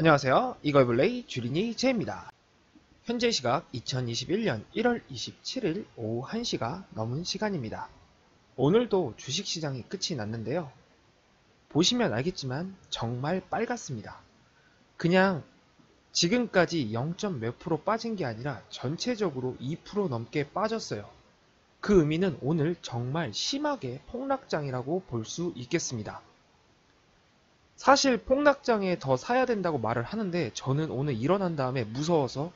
안녕하세요. 이걸블레이 주린이 제입니다. 현재 시각 2021년 1월 27일 오후 1시가 넘은 시간입니다. 오늘도 주식시장이 끝이 났는데요. 보시면 알겠지만 정말 빨갛습니다. 그냥 지금까지 0. 몇 프로 빠진 게 아니라 전체적으로 2% 넘게 빠졌어요. 그 의미는 오늘 정말 심하게 폭락장이라고 볼 수 있겠습니다. 사실 폭락장에 더 사야 된다고 말을 하는데 저는 오늘 일어난 다음에 무서워서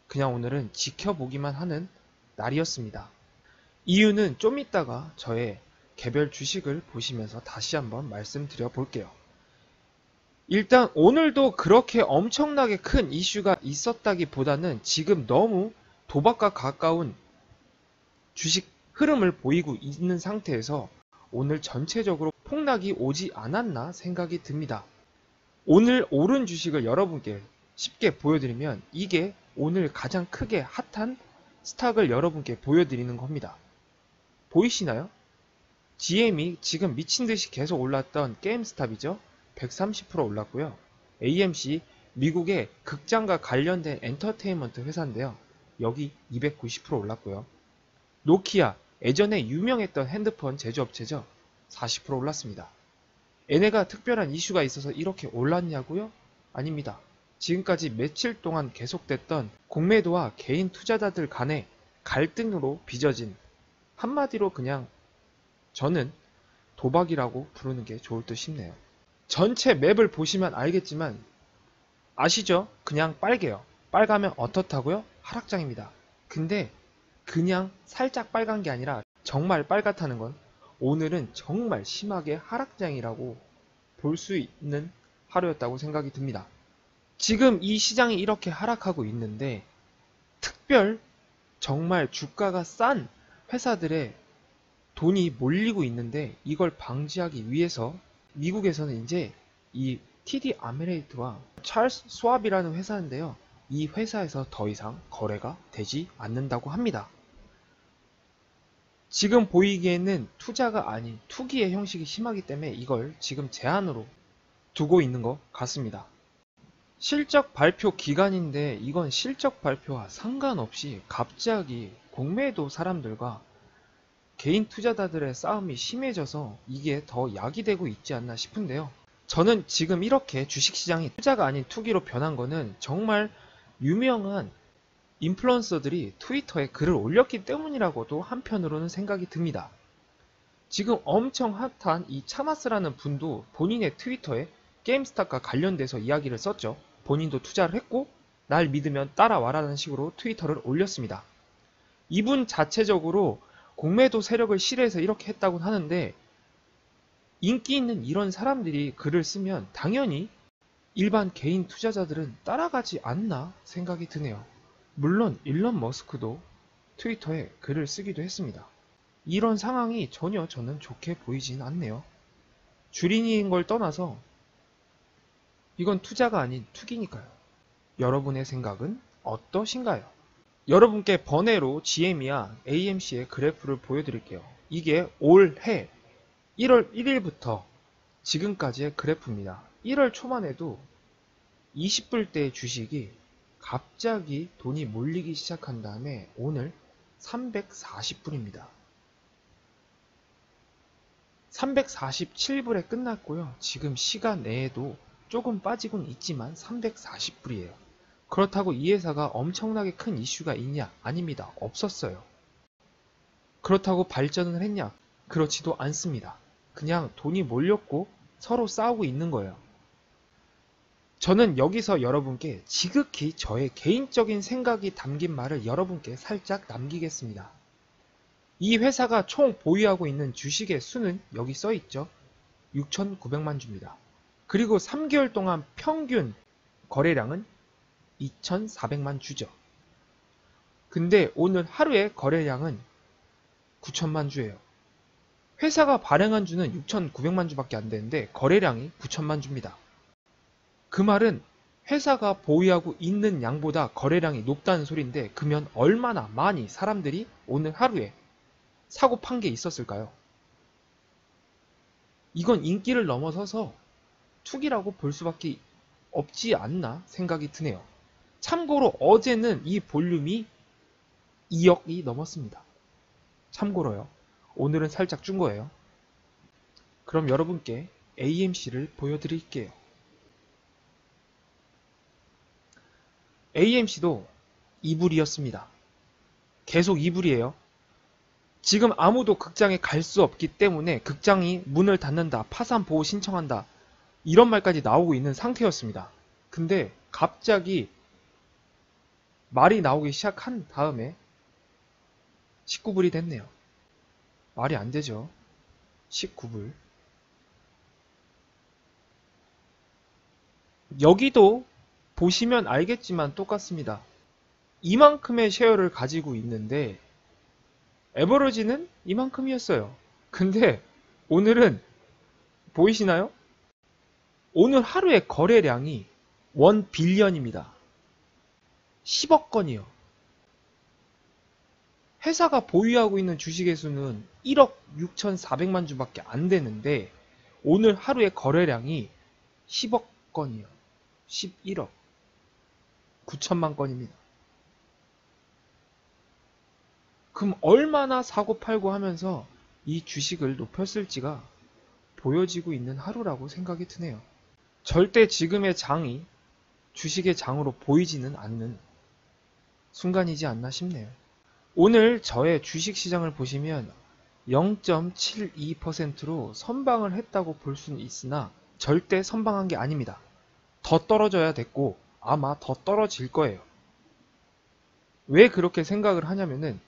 그냥 오늘은 지켜보기만 하는 날이었습니다. 이유는 좀 이따가 저의 개별 주식을 보시면서 다시 한번 말씀드려 볼게요. 일단 오늘도 그렇게 엄청나게 큰 이슈가 있었다기보다는 지금 너무 도박과 가까운 주식 흐름을 보이고 있는 상태에서 오늘 전체적으로 폭락이 오지 않았나 생각이 듭니다. 오늘 오른 주식을 여러분께 쉽게 보여드리면 이게 오늘 가장 크게 핫한 스탁을 여러분께 보여드리는 겁니다. 보이시나요? GM이 지금 미친듯이 계속 올랐던 게임스탑이죠. 130% 올랐고요. AMC 미국의 극장과 관련된 엔터테인먼트 회사인데요. 여기 290% 올랐고요. 노키아 예전에 유명했던 핸드폰 제조업체죠. 40% 올랐습니다. 얘네가 특별한 이슈가 있어서 이렇게 올랐냐고요? 아닙니다. 지금까지 며칠 동안 계속됐던 공매도와 개인 투자자들 간의 갈등으로 빚어진, 한마디로 그냥 저는 도박이라고 부르는 게 좋을 듯 싶네요. 전체 맵을 보시면 알겠지만 아시죠? 그냥 빨개요. 빨가면 어떻다고요? 하락장입니다. 근데 그냥 살짝 빨간 게 아니라 정말 빨갛다는 건 오늘은 정말 심하게 하락장이라고 볼 수 있는 하루였다고 생각이 듭니다. 지금 이 시장이 이렇게 하락하고 있는데 특별 정말 주가가 싼 회사들의 돈이 몰리고 있는데 이걸 방지하기 위해서 미국에서는 이제 이 TD 아메레이트와 찰스 스왑이라는 회사인데요. 이 회사에서 더 이상 거래가 되지 않는다고 합니다. 지금 보이기에는 투자가 아닌 투기의 형식이 심하기 때문에 이걸 지금 제한으로 두고 있는 것 같습니다. 실적 발표 기간인데 이건 실적 발표와 상관없이 갑자기 공매도 사람들과 개인 투자자들의 싸움이 심해져서 이게 더 야기되고 있지 않나 싶은데요. 저는 지금 이렇게 주식시장이 투자가 아닌 투기로 변한 거는 정말 유명한 인플루언서들이 트위터에 글을 올렸기 때문이라고도 한편으로는 생각이 듭니다. 지금 엄청 핫한 이 차마스라는 분도 본인의 트위터에 게임스탑과 관련돼서 이야기를 썼죠. 본인도 투자를 했고 날 믿으면 따라와라는 식으로 트위터를 올렸습니다. 이분 자체적으로 공매도 세력을 실해서 이렇게 했다고 하는데 인기 있는 이런 사람들이 글을 쓰면 당연히 일반 개인 투자자들은 따라가지 않나 생각이 드네요. 물론 일론 머스크도 트위터에 글을 쓰기도 했습니다. 이런 상황이 전혀 저는 좋게 보이진 않네요. 주린이인 걸 떠나서 이건 투자가 아닌 투기니까요. 여러분의 생각은 어떠신가요? 여러분께 번외로 GM이야 AMC의 그래프를 보여드릴게요. 이게 올해 1월 1일부터 지금까지의 그래프입니다. 1월 초만 해도 20불대의 주식이 갑자기 돈이 몰리기 시작한 다음에 오늘 340불입니다. 347불에 끝났고요. 지금 시간 내에도 조금 빠지곤 있지만 340불이에요. 그렇다고 이 회사가 엄청나게 큰 이슈가 있냐? 아닙니다. 없었어요. 그렇다고 발전을 했냐? 그렇지도 않습니다. 그냥 돈이 몰렸고 서로 싸우고 있는 거예요. 저는 여기서 여러분께 지극히 저의 개인적인 생각이 담긴 말을 여러분께 살짝 남기겠습니다. 이 회사가 총 보유하고 있는 주식의 수는 여기 써있죠. 6,900만 주입니다. 그리고 3개월 동안 평균 거래량은 2,400만 주죠. 근데 오늘 하루의 거래량은 9천만 주예요. 회사가 발행한 주는 6,900만 주밖에 안 되는데 거래량이 9천만 주입니다. 그 말은 회사가 보유하고 있는 양보다 거래량이 높다는 소리인데 그러면 얼마나 많이 사람들이 오늘 하루에 사고 판 게 있었을까요? 이건 인기를 넘어서서 투기라고 볼 수밖에 없지 않나 생각이 드네요. 참고로 어제는 이 볼륨이 2억이 넘었습니다. 참고로요. 오늘은 살짝 준 거예요. 그럼 여러분께 AMC를 보여드릴게요. AMC도 2불이었습니다. 계속 2불이에요. 지금 아무도 극장에 갈 수 없기 때문에 극장이 문을 닫는다, 파산 보호 신청한다, 이런 말까지 나오고 있는 상태였습니다. 근데 갑자기 말이 나오기 시작한 다음에 19불이 됐네요. 말이 안 되죠. 19불. 여기도 보시면 알겠지만 똑같습니다. 이만큼의 쉐어를 가지고 있는데 에버러지는 이만큼이었어요. 근데 오늘은 보이시나요? 오늘 하루의 거래량이 1빌리언입니다. 10억 건이요. 회사가 보유하고 있는 주식의 수는 1억 6,400만 주밖에 안 되는데 오늘 하루의 거래량이 10억 건이요. 11억 9천만 건입니다. 그럼 얼마나 사고 팔고 하면서 이 주식을 높였을지가 보여지고 있는 하루라고 생각이 드네요. 절대 지금의 장이 주식의 장으로 보이지는 않는 순간이지 않나 싶네요. 오늘 저의 주식시장을 보시면 0.72%로 선방을 했다고 볼 수는 있으나 절대 선방한 게 아닙니다. 더 떨어져야 됐고 아마 더 떨어질 거예요. 왜 그렇게 생각을 하냐면은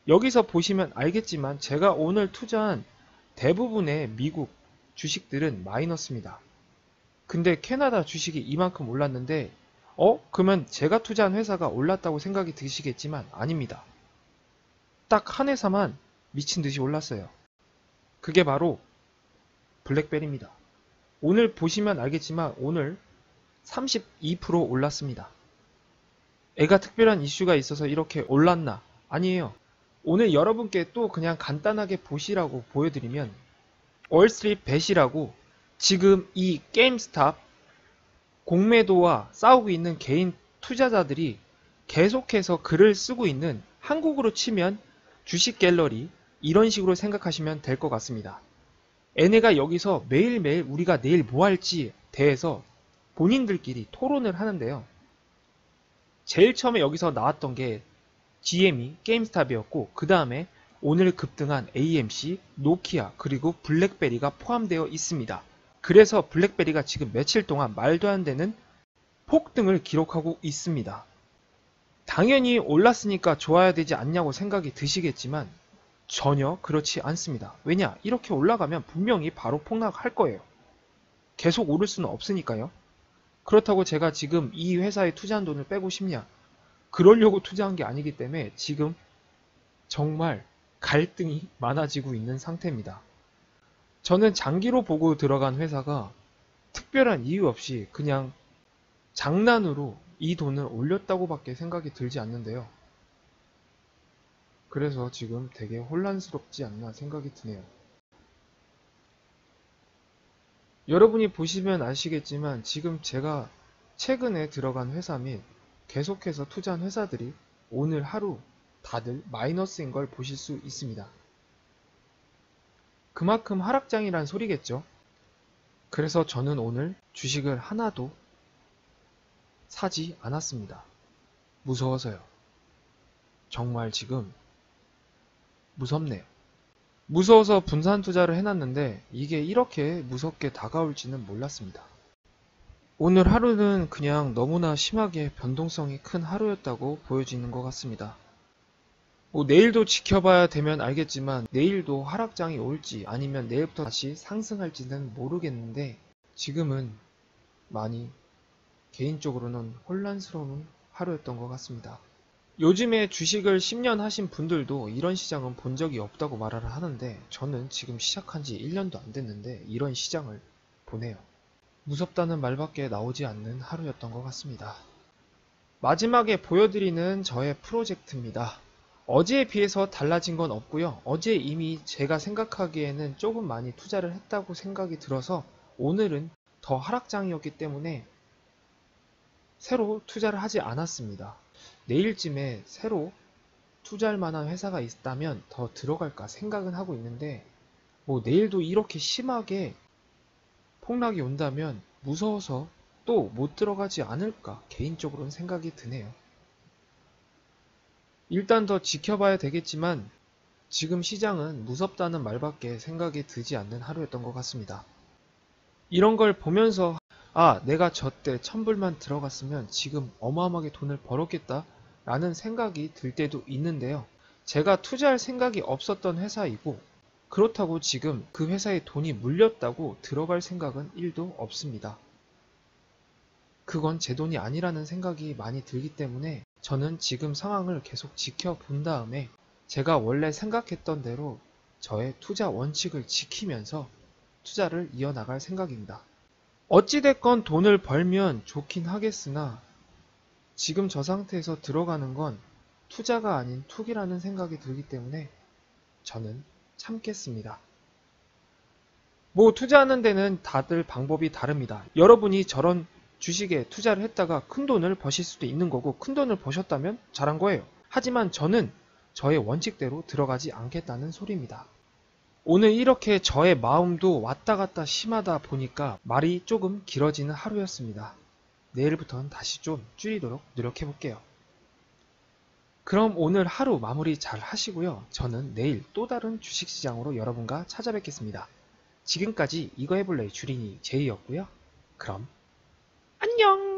여기서 보시면 알겠지만 제가 오늘 투자한 대부분의 미국 주식들은 마이너스입니다. 근데 캐나다 주식이 이만큼 올랐는데 그러면 제가 투자한 회사가 올랐다고 생각이 드시겠지만 아닙니다. 딱 한 회사만 미친 듯이 올랐어요. 그게 바로 블랙벨입니다. 오늘 보시면 알겠지만 오늘 32% 올랐습니다. 애가 특별한 이슈가 있어서 이렇게 올랐나? 아니에요. 오늘 여러분께 또 그냥 간단하게 보시라고 보여드리면 월스트리트 벳이라고 지금 이 게임스탑 공매도와 싸우고 있는 개인 투자자들이 계속해서 글을 쓰고 있는, 한국으로 치면 주식 갤러리, 이런 식으로 생각하시면 될 것 같습니다. 얘네가 여기서 매일매일 우리가 내일 뭐 할지 대해서 본인들끼리 토론을 하는데요. 제일 처음에 여기서 나왔던 게 GME, 게임스탑이었고 그 다음에 오늘 급등한 AMC, 노키아, 그리고 블랙베리가 포함되어 있습니다. 그래서 블랙베리가 지금 며칠 동안 말도 안 되는 폭등을 기록하고 있습니다. 당연히 올랐으니까 좋아야 되지 않냐고 생각이 드시겠지만 전혀 그렇지 않습니다. 왜냐? 이렇게 올라가면 분명히 바로 폭락할 거예요. 계속 오를 수는 없으니까요. 그렇다고 제가 지금 이 회사에 투자한 돈을 빼고 싶냐? 그러려고 투자한 게 아니기 때문에 지금 정말 갈등이 많아지고 있는 상태입니다. 저는 장기로 보고 들어간 회사가 특별한 이유 없이 그냥 장난으로 이 돈을 올렸다고 밖에 생각이 들지 않는데요. 그래서 지금 되게 혼란스럽지 않나 생각이 드네요. 여러분이 보시면 아시겠지만 지금 제가 최근에 들어간 회사 및 계속해서 투자한 회사들이 오늘 하루 다들 마이너스인 걸 보실 수 있습니다. 그만큼 하락장이란 소리겠죠. 그래서 저는 오늘 주식을 하나도 사지 않았습니다. 무서워서요. 정말 지금 무섭네요. 무서워서 분산 투자를 해놨는데 이게 이렇게 무섭게 다가올지는 몰랐습니다. 오늘 하루는 그냥 너무나 심하게 변동성이 큰 하루였다고 보여지는 것 같습니다. 내일도 지켜봐야 되면 알겠지만 내일도 하락장이 올지 아니면 내일부터 다시 상승할지는 모르겠는데 지금은 많이 개인적으로는 혼란스러운 하루였던 것 같습니다. 요즘에 주식을 10년 하신 분들도 이런 시장은 본 적이 없다고 말을 하는데 저는 지금 시작한 지 1년도 안 됐는데 이런 시장을 보네요. 무섭다는 말밖에 나오지 않는 하루였던 것 같습니다. 마지막에 보여드리는 저의 프로젝트입니다. 어제에 비해서 달라진 건 없고요. 어제 이미 제가 생각하기에는 조금 많이 투자를 했다고 생각이 들어서 오늘은 더 하락장이었기 때문에 새로 투자를 하지 않았습니다. 내일쯤에 새로 투자할 만한 회사가 있다면 더 들어갈까 생각은 하고 있는데, 뭐 내일도 이렇게 심하게 폭락이 온다면 무서워서 또 못 들어가지 않을까 개인적으로는 생각이 드네요. 일단 더 지켜봐야 되겠지만 지금 시장은 무섭다는 말밖에 생각이 들지 않는 하루였던 것 같습니다. 이런 걸 보면서 내가 저때 1000불만 들어갔으면 지금 어마어마하게 돈을 벌었겠다 라는 생각이 들 때도 있는데요. 제가 투자할 생각이 없었던 회사이고, 그렇다고 지금 그 회사에 돈이 물렸다고 들어갈 생각은 1도 없습니다. 그건 제 돈이 아니라는 생각이 많이 들기 때문에 저는 지금 상황을 계속 지켜본 다음에 제가 원래 생각했던 대로 저의 투자 원칙을 지키면서 투자를 이어나갈 생각입니다. 어찌됐건 돈을 벌면 좋긴 하겠으나 지금 저 상태에서 들어가는 건 투자가 아닌 투기라는 생각이 들기 때문에 저는 참겠습니다. 뭐 투자하는 데는 다들 방법이 다릅니다. 여러분이 저런 주식에 투자를 했다가 큰 돈을 버실 수도 있는 거고, 큰 돈을 버셨다면 잘한 거예요. 하지만 저는 저의 원칙대로 들어가지 않겠다는 소리입니다. 오늘 이렇게 저의 마음도 왔다 갔다 심하다 보니까 말이 조금 길어지는 하루였습니다. 내일부터는 다시 좀 줄이도록 노력해 볼게요. 그럼 오늘 하루 마무리 잘 하시고요. 저는 내일 또 다른 주식시장으로 여러분과 찾아뵙겠습니다. 지금까지 이거 해볼래 주린이 제이였고요. 그럼 안녕!